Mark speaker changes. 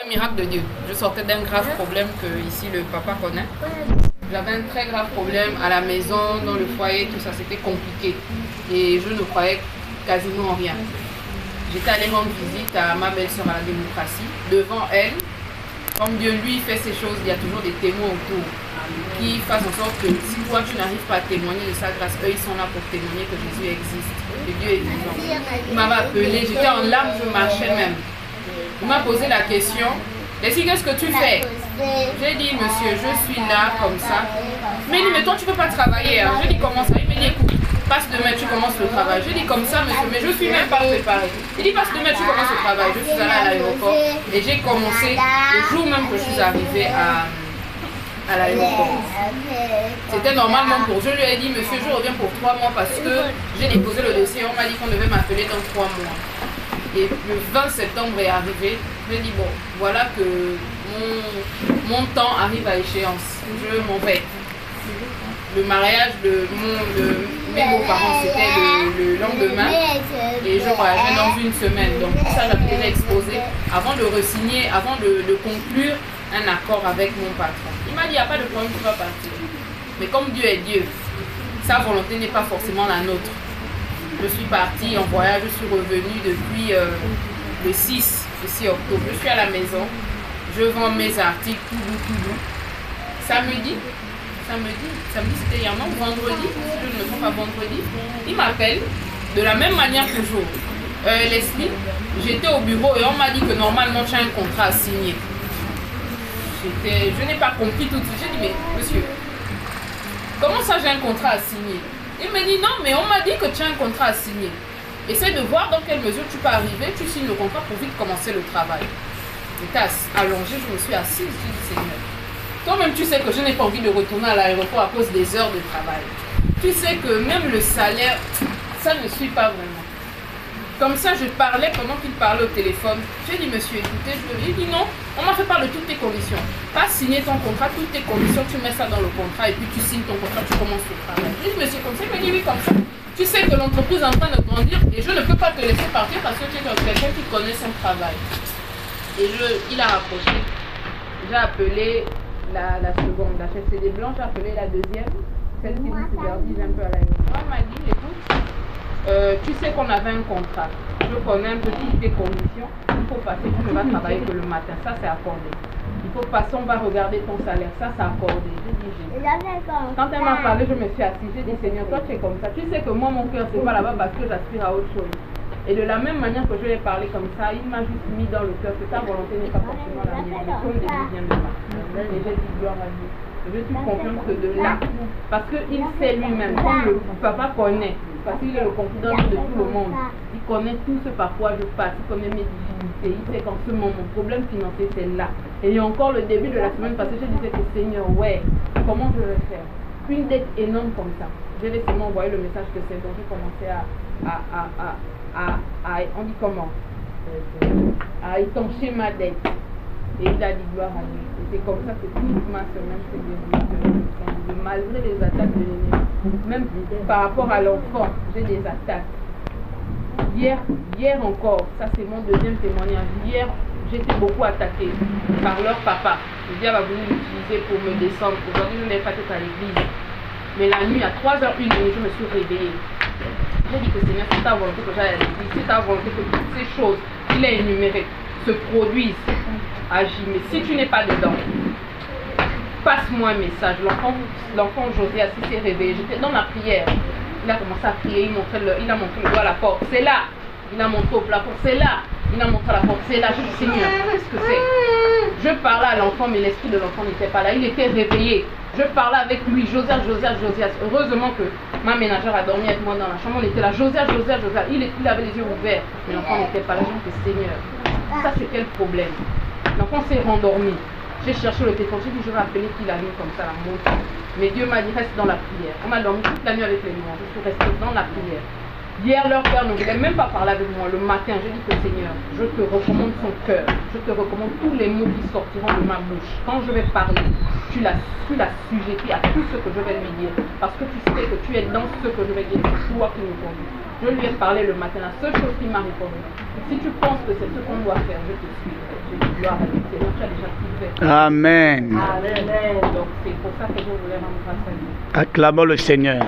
Speaker 1: Miracle de Dieu. Je sortais d'un grave problème que ici le papa connaît. J'avais un très grave problème à la maison, dans le foyer, tout ça, c'était compliqué. Et je ne croyais quasiment en rien. J'étais allée rendre visite à ma belle-sœur à la démocratie. Devant elle, comme Dieu lui fait ces choses, il y a toujours des témoins autour qui fassent en sorte que si toi tu n'arrives pas à témoigner de sa grâce, eux ils sont là pour témoigner que Jésus existe, que Dieu est vivant. Il m'avait appelé, j'étais en larmes, je marchais même. Il m'a posé la question, Leslie, qu'est-ce que tu fais? J'ai dit, monsieur, je suis là comme ça. Mais il dit, mais toi tu ne peux pas travailler. Hein. Je dis, comment ça? Il me dit, écoute, passe demain, tu commences le travail. Je dis, comme ça, monsieur, mais je ne suis même pas préparée. Il dit, passe demain, tu commences le travail. Je suis allée à l'aéroport et j'ai commencé le jour même que je suis arrivée à l'aéroport. C'était normalement pour. Je lui ai dit, monsieur, je reviens pour 3 mois parce que j'ai déposé le dossier. On m'a dit qu'on devait m'appeler dans 3 mois. Et le 20 septembre est arrivé. Je dis, bon, voilà que mon temps arrive à échéance. Je m'en vais. Le mariage de mes beaux-parents, c'était le lendemain. Et je voyageais dans une semaine. Donc, tout ça, j'avais déjà exposé avant de re-signer, avant de conclure un accord avec mon patron. Il m'a dit, il n'y a pas de problème, tu vas partir. Mais comme Dieu est Dieu, sa volonté n'est pas forcément la nôtre. Je suis partie en voyage, je suis revenue depuis le 6 octobre. Je suis à la maison, je vends mes articles, tout doux. Samedi c'était hier, non, vendredi, si je ne me trompe pas, vendredi, il m'appelle de la même manière que toujours. Leslie, j'étais au bureau et on m'a dit que normalement tu as un contrat à signer. Je n'ai pas compris tout de suite. J'ai dit, mais monsieur, comment ça j'ai un contrat à signer? Il me dit, non, mais on m'a dit que tu as un contrat à signer. Essaie de voir dans quelle mesure tu peux arriver, tu signes le contrat pour vite commencer le travail. J'étais allongée, je me suis assise, je dis, Seigneur, toi-même tu sais que je n'ai pas envie de retourner à l'aéroport à cause des heures de travail. Tu sais que même le salaire, ça ne suit pas vraiment. Comme ça, je parlais pendant qu'il parlait au téléphone. J'ai dit, monsieur, écoutez, il dit non, on m'a fait part de toutes tes conditions. Pas signer ton contrat, toutes tes conditions, tu mets ça dans le contrat et puis tu signes ton contrat, tu commences le travail. J'ai dit, monsieur, comme ça, il me dit, oui, comme ça. Tu sais que l'entreprise est en train de grandir et je ne peux pas te laisser partir parce que tu es quelqu'un qui connaît son travail. Et il a rapproché. J'ai appelé la seconde, la chef CD blanche, j'ai appelé la deuxième, celle qui nous supervise un peu à l'aéroport. Elle m'a dit, écoute, tu sais qu'on avait un contrat. Je connais un peu toutes tes conditions. Il faut passer, tu ne vas travailler que le matin. Ça, c'est accordé. Il faut passer, on va regarder ton salaire. Ça, c'est accordé. J'ai dit, quand elle m'a parlé, je me suis assise. J'ai dit, Seigneur, toi, tu es comme ça. Tu sais que moi, mon cœur, c'est pas là-bas parce que j'aspire à autre chose. Et de la même manière que je l'ai parlé comme ça, il m'a juste mis dans le cœur que ta volonté n'est pas forcément la mienne. Mais comme Dieu vient de partir. Et j'ai dit, gloire à Dieu. Je suis confiante que de là. Parce qu'il sait lui-même, comme le papa connaît. Parce qu'il est le confident de tout le monde. Il connaît tout ce par quoi je passe. Il connaît mes difficultés. Il sait qu'en ce moment, mon problème financier, c'est là. Et il y a encore le début de la semaine passée, je disais que Seigneur, ouais, comment je vais faire? Une dette énorme comme ça. J'ai laissé m'envoyer le message que c'est bon. J'ai commencé on dit comment? À étancher ma dette. Et il a dit gloire à Dieu. Et c'est comme ça que toute ma semaine s'est déroulée. Malgré les attaques de l'ennemi. Même par rapport à l'enfant, j'ai des attaques. Hier encore, ça c'est mon deuxième témoignage. Hier, j'étais beaucoup attaquée par leur papa. Le diable a voulu l'utiliser pour me descendre. Aujourd'hui, je n'ai pas été à l'église. Mais la nuit, à 3h01, je me suis réveillée. J'ai dit que Seigneur, c'est ta volonté que j'aille à l'église. C'est ta volonté que toutes ces choses qu'il a énumérées se produisent. Agis. Mais si tu n'es pas dedans, passe-moi un message. L'enfant Josias s'est réveillé. J'étais dans la prière. Il a commencé à prier. Il a montré le doigt à la porte. C'est là. Il a montré au plafond. C'est là. Il a montré à la porte. C'est là. Je dis, Seigneur, qu'est-ce que c'est? Je parlais à l'enfant, mais l'esprit de l'enfant n'était pas là. Il était réveillé. Je parlais avec lui. Josias. Heureusement que ma ménagère a dormi avec moi dans la chambre. On était là. Josias. Il avait les yeux ouverts. Mais l'enfant n'était pas là. Je dis, Seigneur, ça c'est quel problème? L'enfant s'est rendormi. J'ai cherché le téléphone, j'ai dit je vais appeler qui la nuit comme ça, la montre. Mais Dieu m'a dit reste dans la prière. On m'a dormi toute la nuit avec les louanges. Je suis restée dans la prière. Hier, leur père ne voulait même pas parler avec moi. Le matin, j'ai dit que Seigneur, je te recommande son cœur. Je te recommande tous les mots qui sortiront de ma bouche. Quand je vais parler, tu l'assujettis à tout ce que je vais lui dire. Parce que tu sais que tu es dans ce que je vais dire. C'est toi qui me conduis. Je lui ai parlé le matin. La seule chose qui m'a répondu, si tu penses que c'est ce qu'on doit faire, je te suis. Je dis gloire à Dieu. Seigneur, tu as déjà tout fait.
Speaker 2: Amen.
Speaker 1: Amen. Donc c'est pour ça que je voulais rendre grâce à Dieu.
Speaker 2: Acclamons le Seigneur.